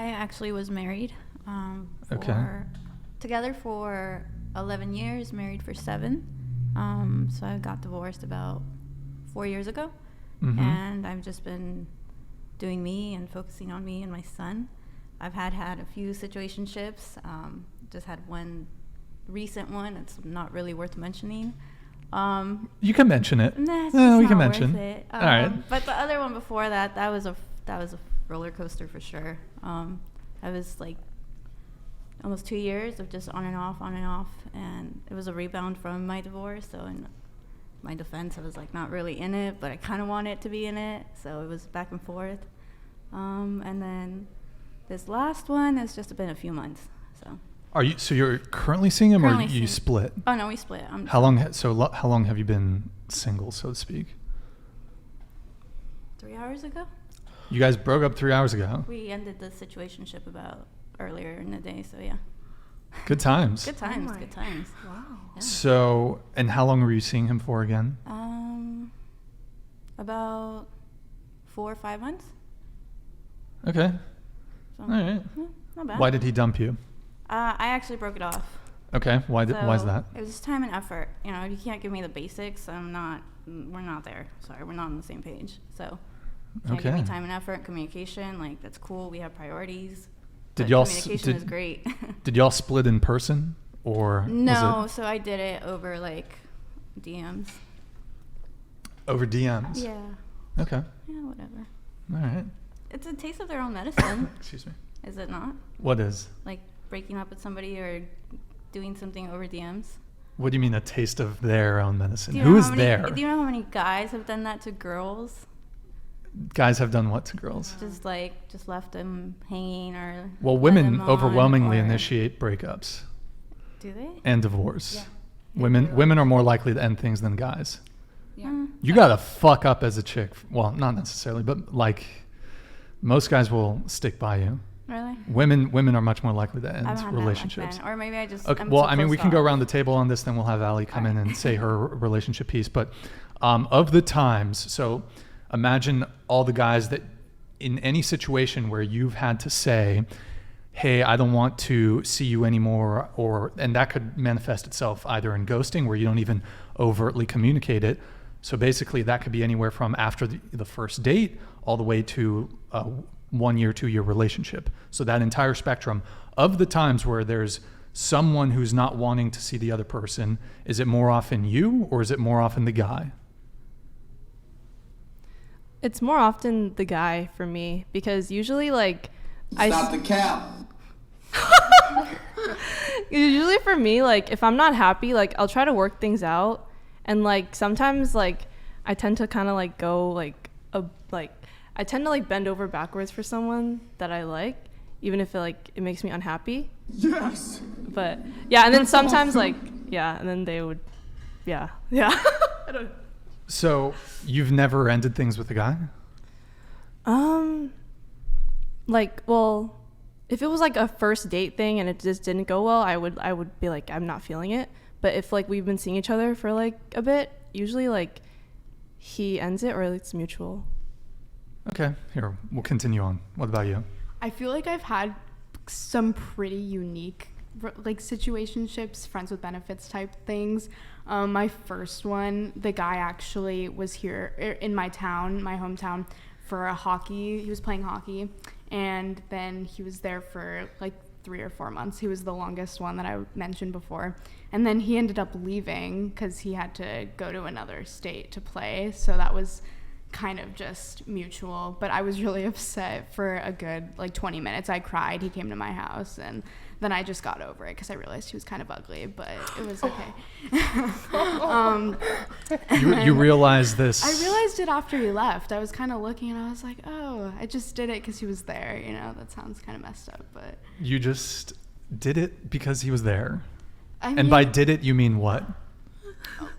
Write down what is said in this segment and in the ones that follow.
I actually was married. Okay. Together for 11 years, married for 7. So I got divorced about 4 years ago. Mm-hmm. And I've just been doing me and focusing on me and my son. I've had a few situationships. Just had one recent one. It's not really worth mentioning. You can mention it. Nah, it's No, just we can not mention. worth it. All right. But the other one before that was a roller coaster for sure. I was like almost 2 years of just on and off, and it was a rebound from my divorce. So in my defense, I was like not really in it, but I kind of wanted to be in it. So it was back and forth. And then this last one has just been a few months. So you're currently seeing him, or you split? Oh no, we split. How long have you been single, so to speak? 3 hours ago. You guys broke up 3 hours ago. We ended the situationship about earlier in the day, so yeah. Good times. Good times. Good times. Wow. Yeah. So, and how long were you seeing him for again? About 4 or 5 months. Okay. So, All right. yeah, not bad. Why did he dump you? I actually broke it off. Okay. Why is that? It was just time and effort. You know, if you can't give me the basics, we're not there. Sorry, we're not on the same page. So, can't give me time and effort, communication, like that's cool. We have priorities. Communication is great. Did y'all split in person, or no? So I did it over like DMs. Over DMs. Yeah. Okay. Yeah, whatever. All right. It's a taste of their own medicine. Excuse me. Is it not? What is? Like breaking up with somebody or doing something over DMs? What do you mean a taste of their own medicine? Do Who is there? Do you know how many guys have done that to girls? Guys have done what to girls? Just left them hanging or. Well, led women them on, overwhelmingly or- initiate breakups Do they? and divorce. Yeah. Women are more likely to end things than guys. Yeah. You gotta fuck up as a chick. Well, not necessarily, but like most guys will stick by you. Really? Women are much more likely to I end haven't had that relationships. much then. Or maybe I just. Okay, I'm well, so I mean, we closed can go off. around the table on this, then we'll have Allie come in and say her relationship piece. But of the times, so imagine all the guys that in any situation where you've had to say, hey, I don't want to see you anymore, and that could manifest itself either in ghosting where you don't even overtly communicate it. So basically that could be anywhere from after the first date all the way to 1 year, 2 year relationship. So that entire spectrum of the times where there's someone who's not wanting to see the other person, is it more often you or is it more often the guy? It's more often the guy for me, because usually like Stop the cap. usually for me, like if I'm not happy, like I'll try to work things out, and like sometimes like I tend to kind of like go I tend to like bend over backwards for someone that I like, even if it makes me unhappy. Yes. But yeah, and then sometimes like yeah, and then they would yeah. I don't know. So you've never ended things with a guy? Like, well, if it was like a first date thing and it just didn't go well, I would be like, I'm not feeling it. But if like we've been seeing each other for like a bit, usually like he ends it or it's mutual. Okay, here, we'll continue on. What about you? I feel like I've had some pretty unique like situationships, friends with benefits type things. My first one, the guy actually was here in my town, my hometown, for a hockey. He was playing hockey, and then he was there for like 3 or 4 months. He was the longest one that I mentioned before. And then he ended up leaving because he had to go to another state to play. So that was kind of just mutual. But I was really upset for a good like 20 minutes. I cried. He came to my house, and then I just got over it because I realized he was kind of ugly, but it was okay. You realized this? I realized it after he left. I was kind of looking, and I was like, oh, I just did it because he was there. You know, that sounds kind of messed up, but... You just did it because he was there? I mean, And by did it, you mean what?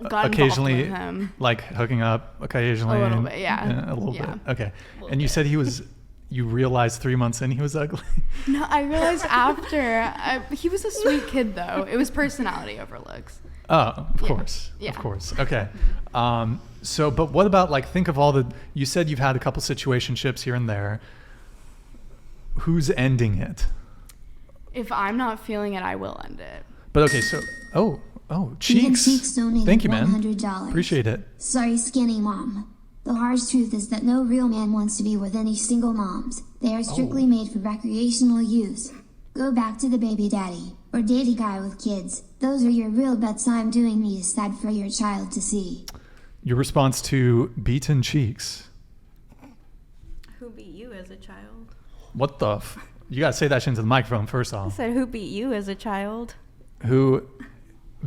got Occasionally, involved with him. like hooking up occasionally? A little bit, yeah. A little Yeah. bit, okay. And you said he was... You realized 3 months in he was ugly? No, I realized after. He was a sweet kid, though. It was personality over looks. Oh, of course. Yeah. Of course. Okay. So, but what about, like, think of all the... You said you've had a couple situationships here and there. who's ending it? If I'm not feeling it, I will end it. But okay, so Cheeks. Cheeks donated Thank you, man. $100. Appreciate it. Sorry, skinny mom. The harsh truth is that no real man wants to be with any single moms. They are strictly made for recreational use. Go back to the baby daddy, or date a guy with kids. Those are your real bets. I'm doing me is sad for your child to see. Your response to Beaten Cheeks. Who beat you as a child? What the you gotta say that shit into the microphone first I off. said, who beat you as a child? Who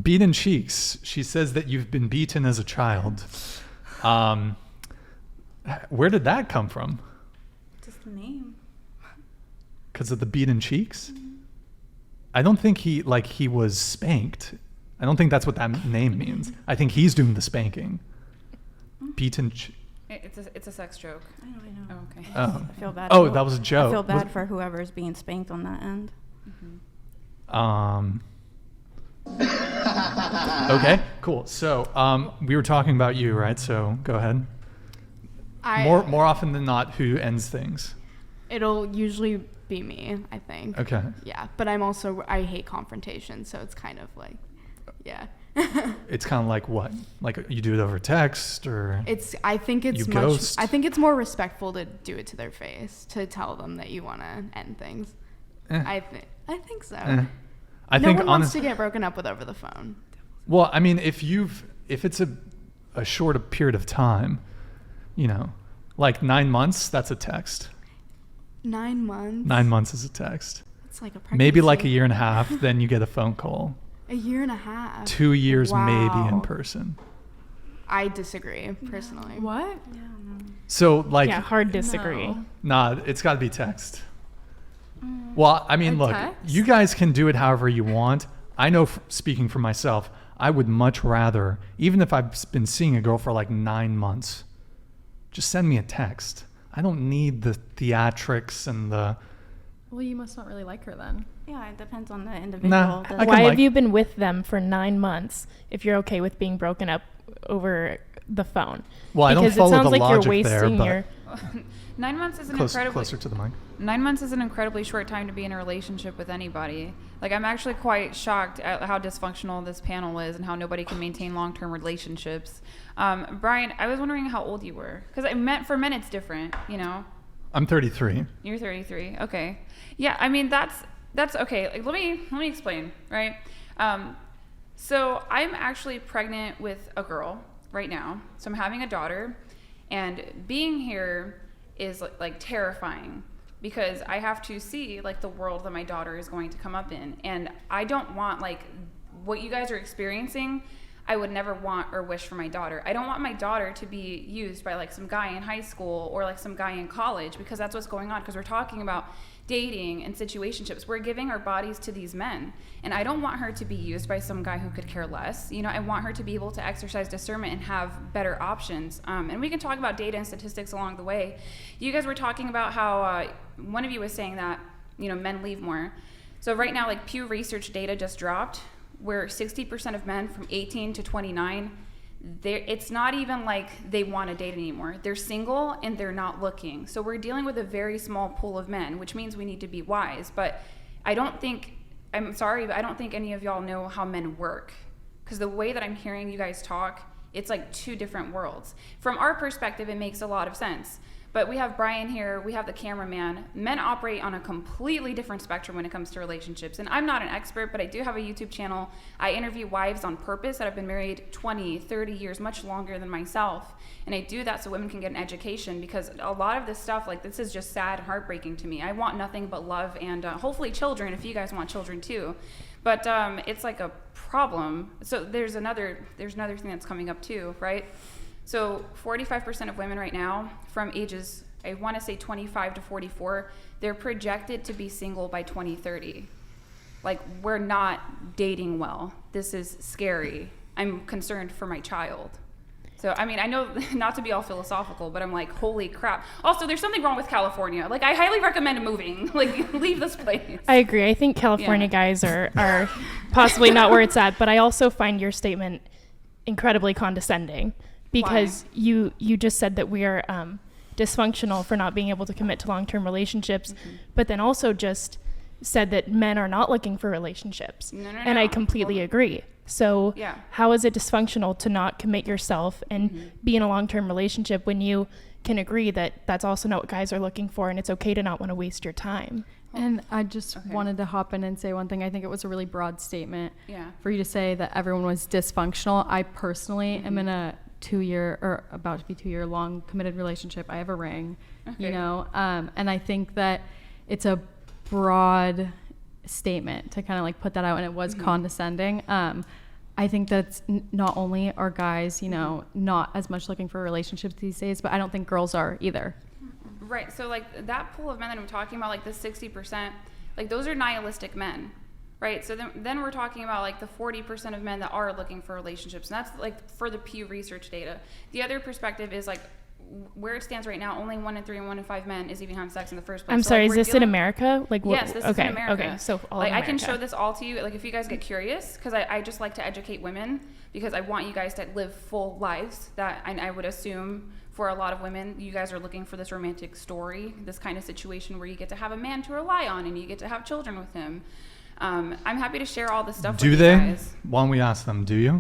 Beaten Cheeks, she says that you've been beaten as a child. Where did that come from? Just a name. Because of the beaten cheeks? I don't think he was spanked. I don't think that's what that name means. I think he's doing the spanking. Beaten. It's a sex joke. I don't know. Oh, okay. Oh. I feel bad. Oh, for- that was a joke. I feel bad Was- for whoever's being spanked on that end. Okay, cool. So we were talking about you, right? So go ahead. More often than not, who ends things? It'll usually be me, I think. Okay. Yeah, but I hate confrontation, so it's kind of like, yeah. It's kind of like what? Like you do it over text or? I think You ghost? it's more respectful to do it to their face, to tell them that you want to end things. Eh. I think so. I No think one wants honestly. to get broken up with over the phone. Well, I mean, if it's a short period of time, like 9 months, that's a text. 9 months. 9 months is a text. It's like a pregnancy. Maybe like a year and a half, then you get a phone call. A year and a half. 2 years maybe in Wow. person. I disagree personally. What? So like, Yeah, hard disagree. No. nah, it's got to be text. Well, I mean, A look, text? you guys can do it however you want. I know, speaking for myself, I would much rather, even if I've been seeing a girl for like 9 months, just send me a text. I don't need the theatrics and the. Well, you must not really like her then. Yeah, it depends on the individual. Nah, Does- I can Why like- have you been with them for 9 months if you're okay with being broken up over the phone? Well, I don't Because follow it sounds the like logic you're there, wasting but your. 9 months is an closer to the mic. 9 months is an incredibly short time to be in a relationship with anybody. Like, I'm actually quite shocked at how dysfunctional this panel is and how nobody can maintain long-term relationships. Brian, I was wondering how old you were, because for men it's different. I'm 33. You're 33. Okay. Yeah, I mean that's okay. Like, let me explain, right? So I'm actually pregnant with a girl right now. So I'm having a daughter, and being here is like terrifying because I have to see like the world that my daughter is going to come up in, and I don't want like what you guys are experiencing. I would never want or wish for my daughter. I don't want my daughter to be used by like some guy in high school or like some guy in college, because that's what's going on, because we're talking about dating and situationships. We're giving our bodies to these men, and I don't want her to be used by some guy who could care less. I want her to be able to exercise discernment and have better options. And we can talk about data and statistics along the way. You guys were talking about how one of you was saying that men leave more. So right now, like Pew Research data just dropped, where 60% of men from 18 to 29, it's not even like they want to date anymore. They're single and they're not looking. So we're dealing with a very small pool of men, which means we need to be wise. But I'm sorry, but I don't think any of y'all know how men work. Because the way that I'm hearing you guys talk, it's like two different worlds. From our perspective, it makes a lot of sense. But we have Brian here, we have the cameraman. Men operate on a completely different spectrum when it comes to relationships. And I'm not an expert, but I do have a YouTube channel. I interview wives on purpose that have been married 20, 30 years, much longer than myself. And I do that so women can get an education, because a lot of this stuff, like, this is just sad and heartbreaking to me. I want nothing but love and hopefully children, if you guys want children too. But it's like a problem. So there's another thing that's coming up too, right? So 45% of women right now from ages, I want to say 25 to 44, they're projected to be single by 2030. Like, we're not dating well. This is scary. I'm concerned for my child. So, I mean, I know not to be all philosophical, but I'm like, holy crap. Also, there's something wrong with California. Like, I highly recommend moving. Like, leave this place. I agree. I think California guys are possibly not where it's at, but I also find your statement incredibly condescending, because you just said that we are dysfunctional for not being able to commit to long-term relationships, but then also just said that men are not looking for relationships. No, and I completely agree. So Yeah. how is it dysfunctional to not commit yourself and be in a long-term relationship when you can agree that that's also not what guys are looking for, and it's okay to not want to waste your time? And I just Okay. wanted to hop in and say one thing. I think it was a really broad statement Yeah. for you to say that everyone was dysfunctional. I personally am in a 2-year or about to be 2-year long committed relationship. I have a ring, you Okay. know, and I think that it's a broad statement to kind of like put that out, and it was condescending. I think that's not only are guys, you know, not as much looking for relationships these days, but I don't think girls are either. Right. So like that pool of men that I'm talking about, like the 60%, like those are nihilistic men, right? So then we're talking about like the 40% of men that are looking for relationships, and that's like for the Pew Research data. The other perspective is like where it stands right now, only 1 in 3 and 1 in 5 men is even having sex in the first place. I'm So, sorry, like, is we're this in dealing- America? Like, what? Yes, this okay, is in America. okay, so all like of I can America. show this all to you. Like if you guys get curious, because I just like to educate women, because I want you guys to live full lives. That I would assume for a lot of women, you guys are looking for this romantic story, this kind of situation where you get to have a man to rely on and you get to have children with him. I'm happy to share all this stuff Do with they? you guys. Why don't we ask them? Do you?